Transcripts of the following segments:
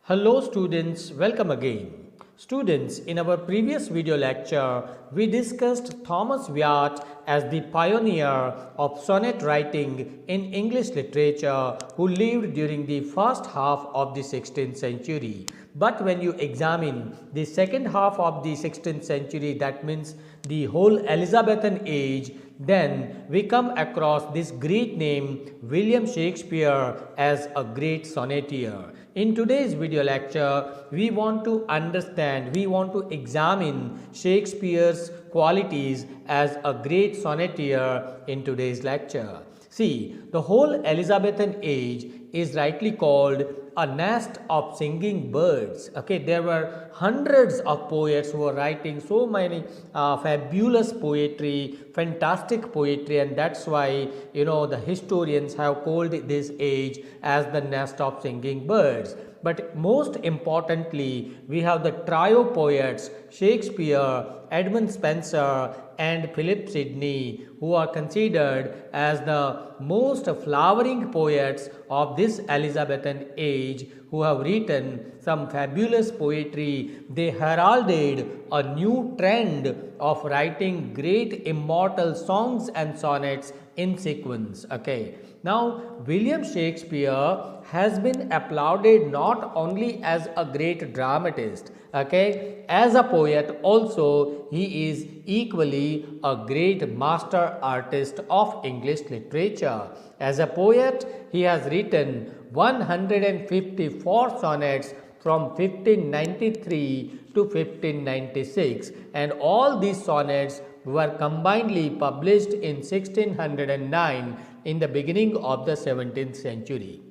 Hello students, welcome again. Students, in our previous video lecture, we discussed Thomas Wyatt as the pioneer of sonnet writing in English literature who lived during the first half of the 16th century. But when you examine the second half of the 16th century, that means the whole Elizabethan age, then we come across this great name William Shakespeare as a great sonneteer. In today's video lecture, we want to understand, we want to examine Shakespeare's qualities as a great sonneteer in today's lecture. See, the whole Elizabethan age is rightly called a nest of singing birds. Okay, there were hundreds of poets who were writing so many fabulous poetry, fantastic poetry, and that's why the historians have called this age as the nest of singing birds. But most importantly, we have the trio poets Shakespeare, Edmund Spenser, and Philip Sidney, who are considered as the most flowering poets of this Elizabethan age, who have written some fabulous poetry. They heralded a new trend of writing great immortal songs and sonnets in sequence. Okay. Now, William Shakespeare has been applauded not only as a great dramatist, okay, as a poet also he is equally a great master artist of English literature. As a poet, he has written 154 sonnets from 1593 to 1596, and all these sonnets were combinedly published in 1609 in the beginning of the 17th century.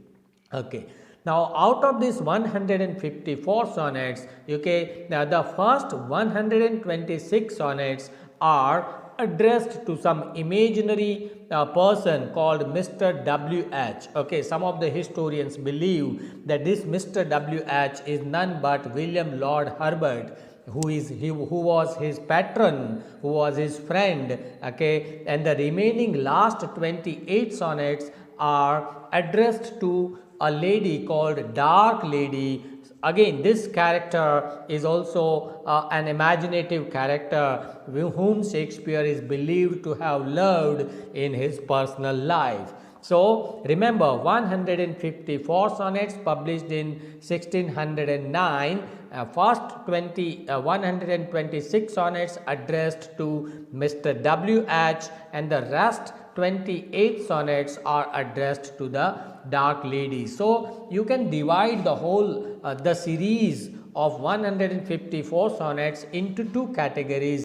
Okay. Now, out of these 154 sonnets, okay, now the first 126 sonnets are addressed to some imaginary person called Mr. W.H. Okay, some of the historians believe that this Mr. W.H. is none but William Lord Herbert, who was his patron, who was his friend. Okay, and the remaining last 28 sonnets are addressed to a lady called Dark Lady. Again, this character is also an imaginative character whom Shakespeare is believed to have loved in his personal life. So, remember 154 sonnets published in 1609, first 126 sonnets addressed to Mr. W.H. and the rest 28 sonnets are addressed to the Dark Lady. So, you can divide the whole the series of 154 sonnets into two categories.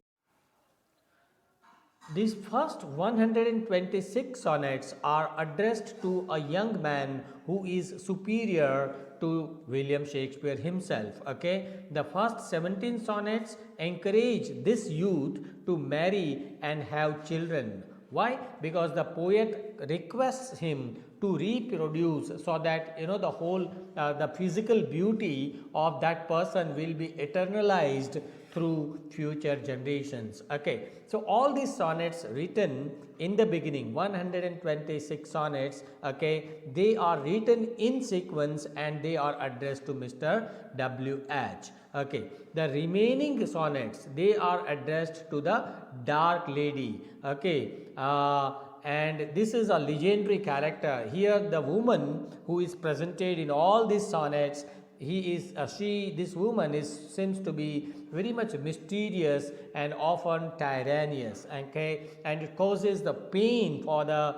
These first 126 sonnets are addressed to a young man who is superior to William Shakespeare himself. Okay, the first 17 sonnets encourage this youth to marry and have children. Why? Because the poet requests him to reproduce, so that the whole the physical beauty of that person will be eternalized through future generations. Okay, so all these sonnets written in the beginning, 126 sonnets, okay, they are written in sequence and they are addressed to Mr. W.H. Okay, the remaining sonnets, they are addressed to the Dark Lady. Okay, and this is a legendary character. Here the woman who is presented in all these sonnets, this woman seems to be very much mysterious and often tyrannous. Okay, and it causes the pain for the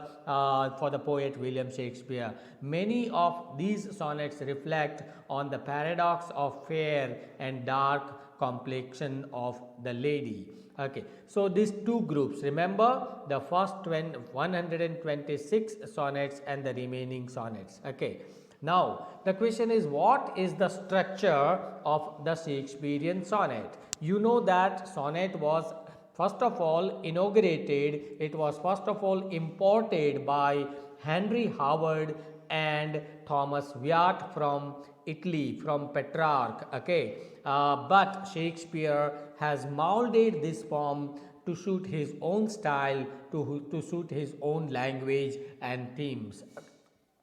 poet William Shakespeare. Many of these sonnets reflect on the paradox of fair and dark complexion of the lady. Okay, so these two groups, remember the first 126 sonnets and the remaining sonnets. Okay, now the question is, what is the structure of the Shakespearean sonnet? You know that sonnet was first of all inaugurated, it was first of all imported by Henry Howard and Thomas Wyatt from Italy, from Petrarch. Okay, but Shakespeare has molded this form to suit his own style, to suit his own language and themes.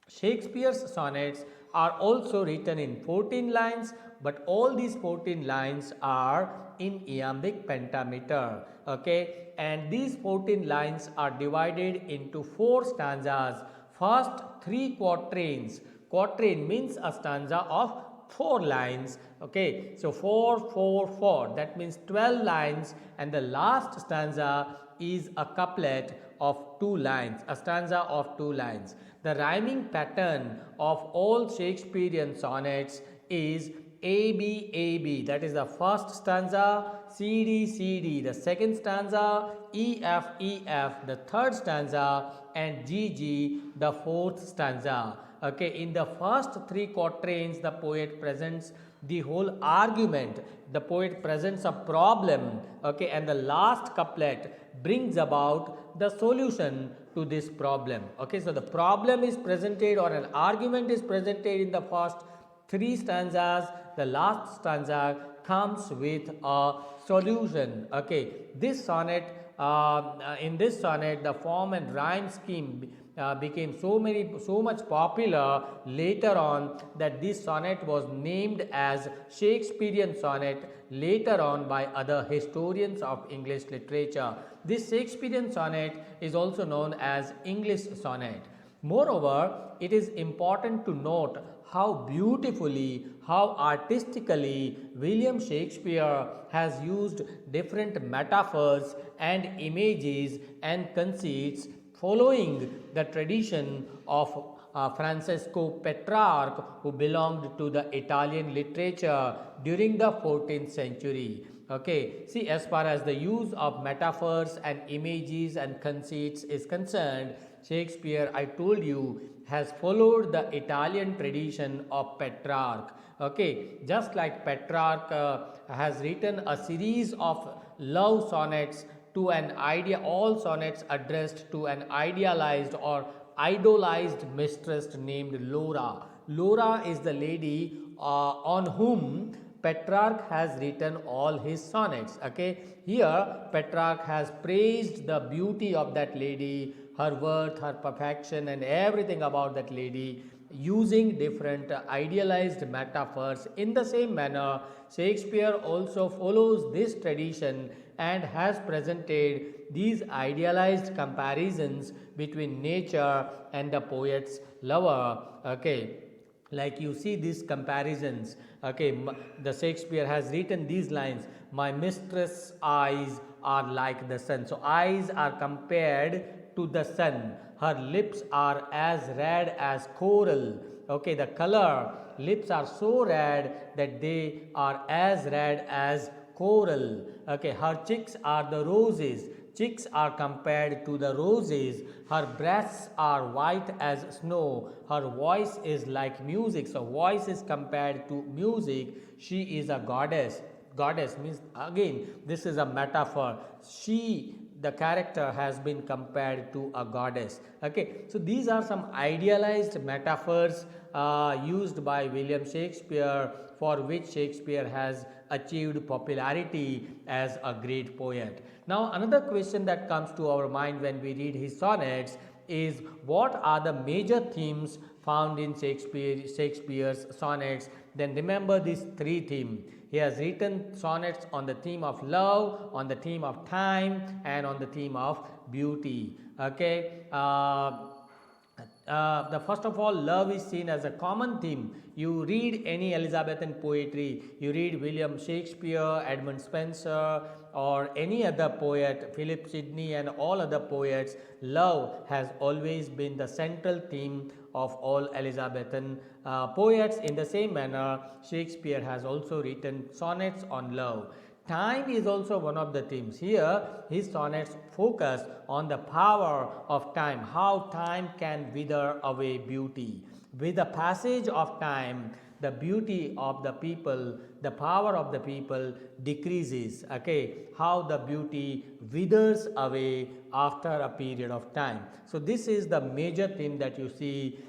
Shakespeare's sonnets are also written in 14 lines, but all these 14 lines are in iambic pentameter. Okay, and these 14 lines are divided into 4 stanzas. First 3 quatrains. Quatrain means a stanza of 4 lines. Okay, so 4 4 4, that means 12 lines, and the last stanza is a couplet of 2 lines, a stanza of 2 lines. The rhyming pattern of all Shakespearean sonnets is AB AB, that is the first stanza, CD CD the second stanza, EF EF the third stanza, and GG the fourth stanza. Okay, in the first 3 quatrains the poet presents the whole argument, the poet presents a problem. Okay, and the last couplet brings about the solution to this problem. Okay, so the problem is presented, or an argument is presented in the first 3 stanzas. The last stanza comes with a solution. Okay, this sonnet, in this sonnet the form and rhyme scheme became so much popular later on, that this sonnet was named as Shakespearean sonnet later on by other historians of English literature. This Shakespearean sonnet is also known as English sonnet. Moreover, it is important to note how beautifully, how artistically William Shakespeare has used different metaphors and images and conceits, following the tradition of Francesco Petrarch, who belonged to the Italian literature during the 14th century. Okay, see, as far as the use of metaphors and images and conceits is concerned, Shakespeare, I told you, has followed the Italian tradition of Petrarch. Okay, just like Petrarch has written a series of love sonnets to an idea, all sonnets addressed to an idealized or idolized mistress named Laura. Laura is the lady on whom Petrarch has written all his sonnets. Okay, here Petrarch has praised the beauty of that lady, her worth, her perfection, and everything about that lady, using different idealized metaphors. In the same manner, Shakespeare also follows this tradition and has presented these idealized comparisons between nature and the poet's lover. Okay, like you see these comparisons. Okay, the Shakespeare has written these lines: my mistress' eyes are like the sun. So eyes are compared to the sun. Her lips are as red as coral. Okay, the color, lips are so red that they are as red as coral. Okay, her cheeks are the roses. Cheeks are compared to the roses. Her breasts are white as snow. Her voice is like music. So voice is compared to music. She is a goddess. Goddess means, again, this is a metaphor. She, the character, has been compared to a goddess. Okay, so these are some idealized metaphors used by William Shakespeare, for which Shakespeare has achieved popularity as a great poet. Now, another question that comes to our mind when we read his sonnets is, what are the major themes found in Shakespeare's sonnets? Then remember these 3 themes. He has written sonnets on the theme of love, on the theme of time, and on the theme of beauty. Okay. The first of all, love is seen as a common theme. You read any Elizabethan poetry, you read William Shakespeare, Edmund Spenser, or any other poet, Philip Sidney, and all other poets, love has always been the central theme of all Elizabethan poets. In the same manner, Shakespeare has also written sonnets on love. Time is also one of the themes. Here, his sonnets focus on the power of time, how time can wither away beauty. With the passage of time, the beauty of the people, the power of the people decreases. Okay, how the beauty withers away after a period of time. So this is the major theme that you see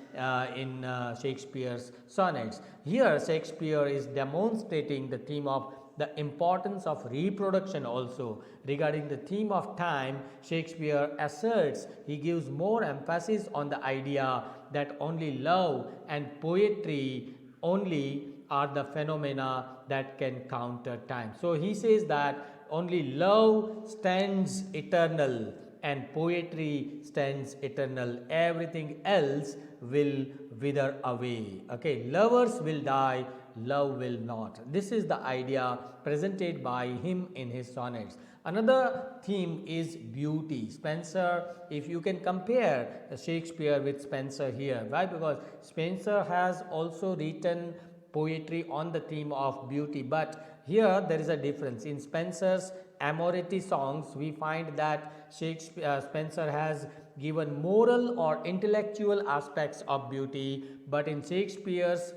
in Shakespeare's sonnets. Here, Shakespeare is demonstrating the theme of the importance of reproduction also. Regarding the theme of time, Shakespeare asserts, he gives more emphasis on the idea that only love and poetry only are the phenomena that can counter time. So he says that only love stands eternal and poetry stands eternal. Everything else will wither away. Okay, lovers will die, love will not. This is the idea presented by him in his sonnets. Another theme is beauty. Spenser, if you can compare Shakespeare with Spenser here, why? Because Spenser has also written poetry on the theme of beauty, but here there is a difference. In Spenser's amority songs, we find that Spenser has given moral or intellectual aspects of beauty, but in Shakespeare's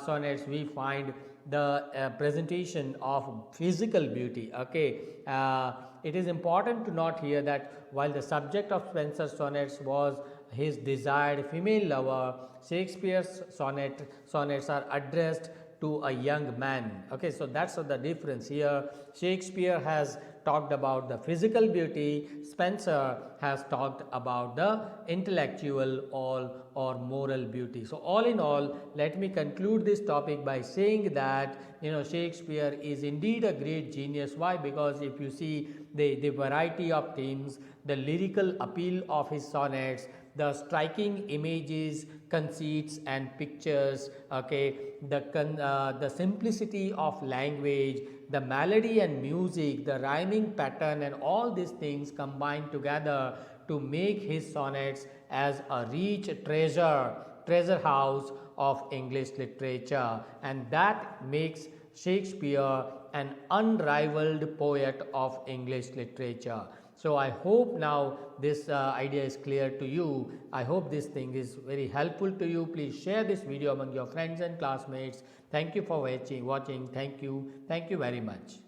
sonnets we find the presentation of physical beauty. Okay, it is important to note here that while the subject of Spenser's sonnets was his desired female lover, Shakespeare's sonnets are addressed to a young man. Okay, so that's the difference here. Shakespeare has talked about the physical beauty, Spenser has talked about the intellectual or moral beauty. So all in all, let me conclude this topic by saying that Shakespeare is indeed a great genius. Why? Because if you see the variety of themes, the lyrical appeal of his sonnets, the striking images, conceits and pictures, okay, the simplicity of language, the melody and music, the rhyming pattern, and all these things combined together to make his sonnets as a rich treasure house of English literature, and that makes Shakespeare an unrivaled poet of English literature. So I hope now this idea is clear to you. I hope this thing is very helpful to you. Please share this video among your friends and classmates. Thank you for watching. Thank you very much.